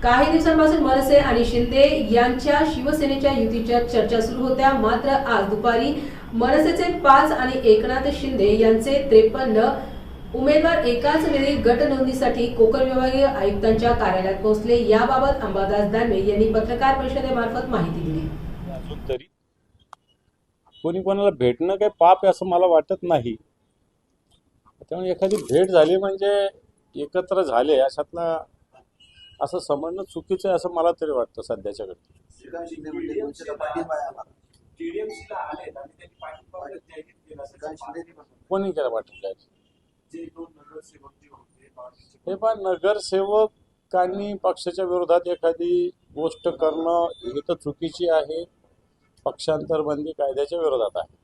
काही दिवसांपासून मनसे आणि शिंदे यांच्या शिवसेनेच्या युतीच्या चर्चा सुरू होत्या. मात्र आज दुपारी मनसेचे 5 आणि एकनाथ शिंदे यांचे 53 उमेदवार एकाच वेळी गट नोंदणीसाठी कोकण विभागीय आयुक्तांच्या कार्यालयात पोहोचले. याबाबत अंबादास दानवे यांनी पत्रकार परिषदेमार्फत माहिती दिली. अजून तरी कोणी कोणाला भेटणं काही पाप आहे असं मला वाटत नाही. त्यामुळे एखादी भेट झाली म्हणजे एकत्र झाले अशातला असं समजणं चुकीचं आहे असं मला तरी वाटतं सध्याच्या घडीत. कोणी केला पाठिंबा? हे पण नगरसेवकांनी पक्षाच्या विरोधात एखादी गोष्ट करणं ही तर चुकीची आहे, पक्षांतर बंदी कायद्याच्या विरोधात आहे.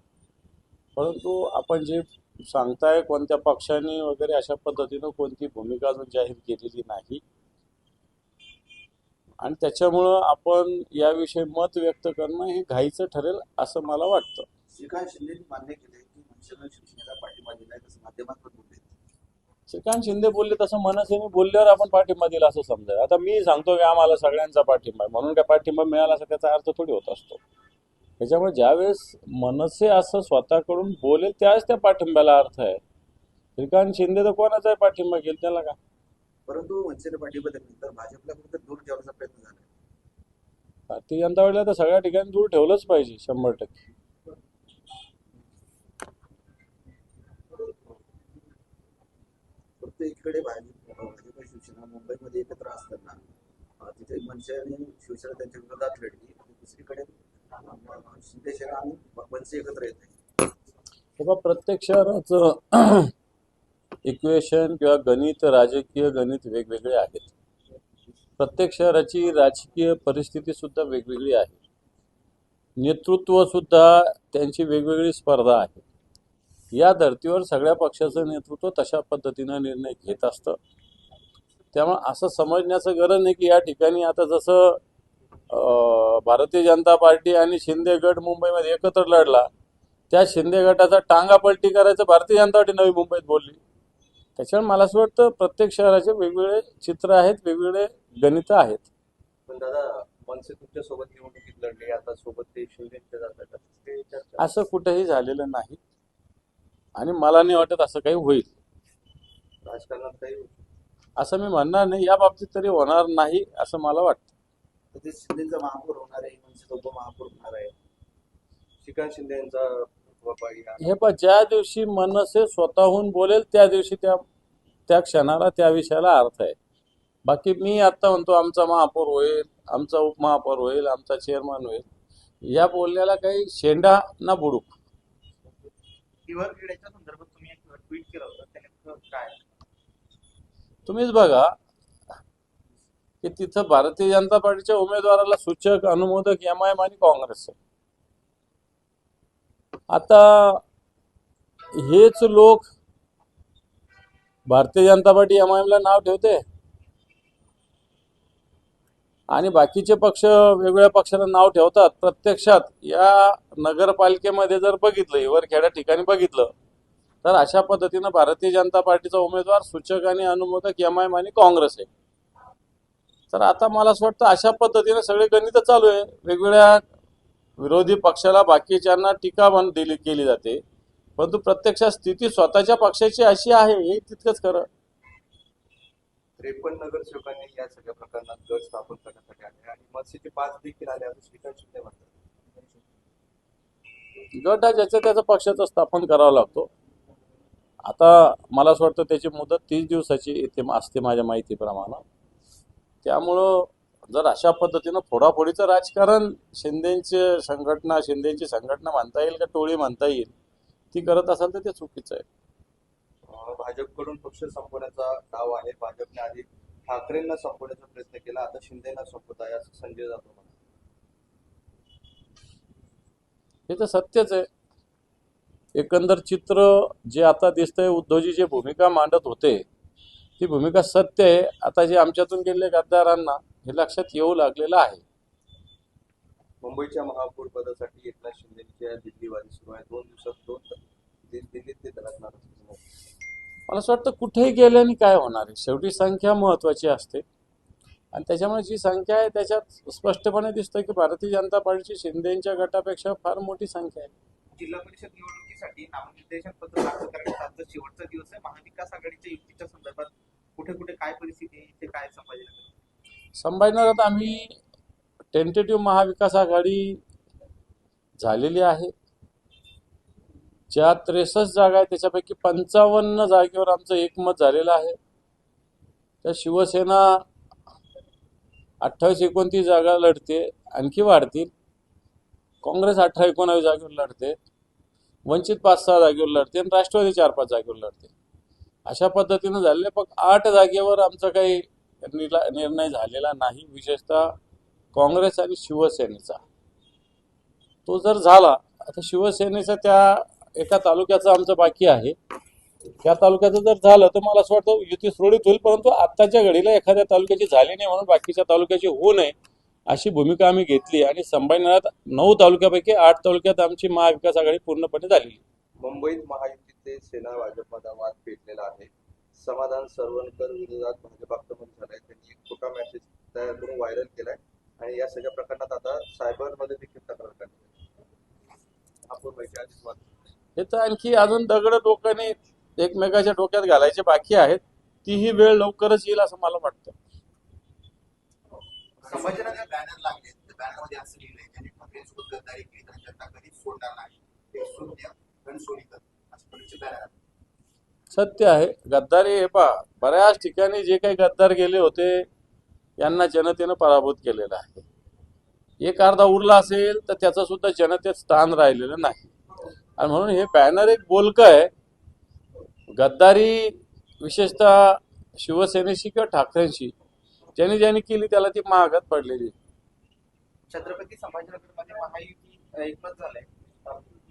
परंतु आपण जे सांगताय कोणत्या पक्षाने वगैरे अशा पद्धतीनं कोणती भूमिका अजून जाहीर केलेली नाही आणि त्याच्यामुळं आपण याविषयी मत व्यक्त करणं हे घाईचं ठरेल असं मला वाटतं. श्रीकांत शिंदेनी मान्य केले की मनसेनं शिवसेनेला पाठिंबा दिलाय तसं माध्यमातून बोलले. श्रीकांत शिंदे बोलले तसं मनसेने बोलल्यावर आपण पाठिंबा दिला असं समजाय. आता मी सांगतो की आम्हाला सगळ्यांचा पाठिंबा आहे म्हणून काय पाठिंबा मिळाला असं त्याचा अर्थ थोडी होत असतो. त्याच्यामुळे ज्यावेळेस मनसे असं स्वतःकडून बोलेल त्यावेळेस त्या पाठिंब्याला अर्थ आहे. श्रीकांत शिंदे तर कोणाचाही पाठिंबा घेईल त्याला का. परंतु मनसेने पाठिंबा दिल्यानंतर भाजपला फक्त दूर ठेवण्याचा प्रयत्न झाला. भारतीय जनता पार्टीला तर सगळ्या ठिकाणी दूर ठेवलंच पाहिजे 100%. फक्त एकीकडे भाजप शिवसेना मुंबईमध्ये एकत्र असताना तिथे मनसे आणि शिवसेना त्यांच्या विरोधात लढली आणि दुसरीकडे शिंदे सेना आणि मनसे एकत्र येते. तेव्हा प्रत्येक शहराचं इक्वेशन किंवा गणित, राजकीय गणित वेगवेगळे आहेत. प्रत्येक शहराची राजकीय परिस्थिती सुद्धा वेगवेगळी आहे. नेतृत्व सुद्धा त्यांची वेगवेगळी स्पर्धा आहे. या धर्तीवर सगळ्या पक्षाचं नेतृत्व तशा पद्धतीनं निर्णय घेत असतं. त्यामुळे असं समजण्याचं गरज नाही की या ठिकाणी आता जसं भारतीय जनता पार्टी आणि शिंदे गट मुंबईमध्ये एकत्र लढला, त्या शिंदे गटाचा टांगापलटी करायचं भारतीय जनता पार्टी नवी मुंबईत बोलली. त्याच्यामुळे मला असं वाटतं प्रत्येक शहराचे वेगवेगळे चित्र आहेत, वेगवेगळे गणित आहेत. पण दादा मनसे तुमच्या सोबत निवडणुकीत लढले, आता सोबत ते शिवसेनेच्या जातात, असं कुठेही झालेलं नाही आणि मला नाही वाटत असं काही होईल. राजकारणात काही असं मी म्हणणार नाही, या बाबतीत तरी होणार नाही असं मला वाटतं. तर ते शिंदेचा महापौर होणार आहे, मनसेचा उपमहापौर होणार आहे. श्रीकांत शिंदे यांचा हे पण ज्या दिवशी मनसे स्वतःहून बोलेल त्या दिवशी त्या क्षणाला त्या विषयाला अर्थ आहे. बाकी मी आता म्हणतो आमचा महापौर होईल, आमचा उपमहापौर होईल, आमचा चेअरमन होईल, या बोलण्याला काही शेंडा ना बुडूक. क्रीडेच्या संदर्भात तुम्ही एक ट्विट केलं होतं, त्याने काय तुम्हीच बघा की तिथं भारतीय जनता पार्टीच्या उमेदवाराला सूचक अनुमोदक MIM आणि काँग्रेस आहे. आता हेच लोक भारतीय जनता पार्टी MIM ला नाव ठेवते आणि बाकीचे पक्ष वेगवेगळ्या पक्षाला नाव ठेवतात. प्रत्यक्षात या नगरपालिकेमध्ये जर बघितलं, वरखेडा ठिकाणी बघितलं तर अशा पद्धतीनं भारतीय जनता पार्टीचा उमेदवार सूचक आणि अनुमोदक MIM आणि काँग्रेस आहे. तर आता मला असं वाटतं अशा पद्धतीने सगळे गणित चालू आहे. वेगवेगळ्या विरोधी पक्षाला बाकीच्यांना टीका केली जाते, परंतु प्रत्यक्षात स्थिती स्वतःच्या पक्षाची अशी आहे हे तितकंच खरं. 53 नगरसेवकांनी या सगळ्या प्रकरणात गट स्थापन करण्यासाठी आले आणि मनसेचे 5 देखील आले असं श्रीकांत शिंदे म्हणतात. गट हा ज्याच्या त्याचा पक्षाचं स्थापन करावा लागतो. आता मला असं वाटतं त्याची मुदत 30 दिवसाची असते माझ्या माहितीप्रमाणे. त्यामुळं जर अशा पद्धतीनं फोडाफोडीचं राजकारण शिंदेची संघटना म्हणता येईल का टोळी म्हणता येईल ती करत असाल तर ते चुकीचं आहे. भाजपकडून पक्ष संपवण्याचा डाव आहे. भाजपने आधी ठाकरेंना संपवण्याचा प्रयत्न केला, आता शिंदेना संपवत आहे असं संजय जाधव म्हणतात. हे तर सत्यच आहे. एकंदर चित्र जे आता दिसतंय, उद्धवजी जे भूमिका मांडत होते ती भूमिका सत्य आहे. आता जे आमच्यातून गेलेल्या गद्दारांना हे लक्षात येऊ लागलेलं आहे. मुंबईच्या महापौर पदासाठी एकनाथ शिंदेच्या दिल्लीवारी सुरू आहे. 2 दिवसात दिल्लीत ते धडकणार. मला असं वाटतं कुठेही गेल्याने काय होणार आहे, शेवटी संख्या महत्वाची असते आणि त्याच्यामुळे जी संख्या आहे त्याच्यात स्पष्टपणे दिसतं की भारतीय जनता पार्टीची शिंदेच्या गटापेक्षा फार मोठी संख्या आहे. जिल्हा परिषद निवडणुकीसाठी नामनिर्देशन पत्र दाखल करण्याचा आजचा शेवटचा दिवस आहे. महाविकास आघाडीच्या युतीच्या संदर्भात कुठे कुठे काय परिस्थिती आहे, इथे काय संभाजीनगर? संभाजीनगरात आम्ही टेंटेटिव्ह महाविकास आघाडी झालेली आहे. ज्या 63 जागा आहेत त्याच्यापैकी 55 जागेवर आमचं एकमत झालेलं आहे. तर शिवसेना 28-29 जागा लढते, आणखी वाढतील. काँग्रेस 18-19 जागेवर लढते, वंचित 5-6 जागेवर लढते आणि राष्ट्रवादी 4-5 जागेवर लढते. अशा पद्धतीनं झालेले फक्त 8 जागेवर आमचा काही निर्णय झालेला नाही, विशेषतः काँग्रेस आणि शिवसेनेचा. तो जर झाला, आता शिवसेनेचा त्या एका तालुक्याचं आमचं बाकी आहे, त्या तालुक्याचं जर झालं तर मला असं वाटतं युती सुरळीत होईल. परंतु आत्ताच्या घडीला एखाद्या तालुक्याची झाली नाही म्हणून बाकीच्या तालुक्याची होऊ नये अशी भूमिका आम्ही घेतली आणि संभाजीनगरात 9 तालुक्यापैकी 8 तालुक्यात आमची महाविकास आघाडी पूर्णपणे झालेली. मुंबईत महायुतीचे सेना भाजपमध्ये वाद पेटलेला आहे. समाधान सरवणकर विरोधात भाजप आक्रमण झालंय. त्यांनी एक खोटा मेसेज तयार करून व्हायरल केलाय आणि या सगळ्या प्रकरणात आता सायबरमध्ये देखील तक्रार करण्यात आपण माहिती आधीच वाद. हे तर आणखी अजून दगड लोकांनी एकमेकाच्या डोक्यात घालायचे बाकी आहेत. तीही वेळ लवकरच येईल असं मला वाटतं. संभाजीनगर बॅनर लागले, बॅनरमध्ये असं लिहिलंय ज्यांनी ठाकरेंसोबत गद्दारी केली तर जनता कधीच सोडणार नाही, ते शून्य रणसोडीकर असं परीचे बॅनर. सत्य आहे, गद्दारी हे पहा, बऱ्याच ठिकाणी जे काही गद्दार गेले होते यांना जनतेनं पराभूत केलेलं आहे. एक अर्धा उरला असेल तर त्याचं सुद्धा जनतेत स्थान राहिलेलं नाही. आणि म्हणून हे बॅनर एक बोलकं आहे. गद्दारी विशेषतः शिवसेनेशी किंवा ठाकरेंशी ज्यांनी केली त्याला ती महागात पडलेली. छत्रपती संभाजीनगरमध्ये महायुती एकमत झालंय.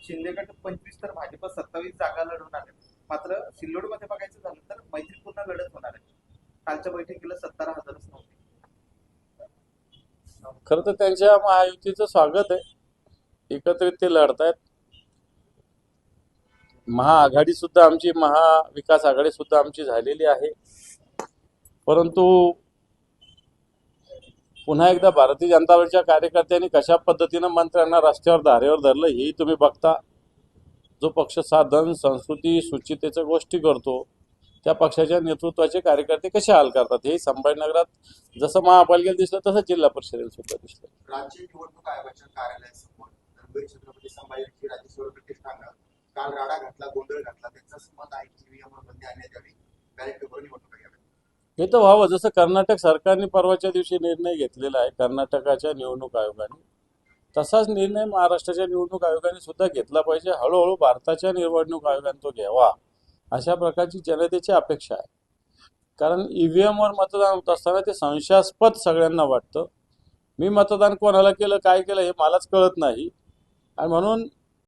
शिंदेगड 25 तर भाजप 27 जागा लढवणार आहे. मात्र सिल्लोडमध्ये बघायचं झालं तर मैत्रीपूर्ण लढत होणार आहे. कालच्या बैठकीला 17,000च नव्हते. खरं तर त्यांच्या महायुतीचं स्वागत आहे, एकत्रित ते लढतायत. महाआघाडी सुद्धा आमची, महाविकास आघाडी सुद्धा आमची झालेली आहे. परंतु पुन्हा एकदा भारतीय जनता पार्टीच्या कार्यकर्त्यांनी कशा पद्धतीनं मंत्र्यांना रस्त्यावर धारेवर धरलं हेही तुम्ही बघता. जो पक्ष साधन संस्कृती सुचितेच्या गोष्टी करतो त्या पक्षाच्या नेतृत्वाचे कार्यकर्ते कसे हाल करतात हे संभाजीनगरात जसं महापालिकेला दिसलं तसं जिल्हा परिषदेला सुद्धा दिसलं. राज्य निवडणूक आयोगाच्या कार्यालयासमोर मुंबई छत्रपती संभाजीनगरची राज्यसेवा प्रतिष्ठानं काल राडा घातला, गोंधळ घातला. त्यांचं मत आहे की ईव्हीएमवर बंदी आणण्यात यावी, बॅलेटपेपरवर निवडणूक घ्यावी. हे तर व्हावं, जसं कर्नाटक सरकारने परवाच्या दिवशी निर्णय घेतलेला आहे कर्नाटकाच्या निवडणूक आयोगाने, तसाच निर्णय महाराष्ट्राच्या निवडणूक आयोगाने सुद्धा घेतला पाहिजे. हळूहळू भारताच्या निवडणूक आयोगाने तो घ्यावा अशा प्रकारची जनतेची अपेक्षा आहे. कारण ईव्हीएमवर मतदान होत असताना ते संशयास्पद सगळ्यांना वाटतं. मी मतदान कोणाला केलं, काय केलं हे मलाच कळत नाही. आणि म्हणून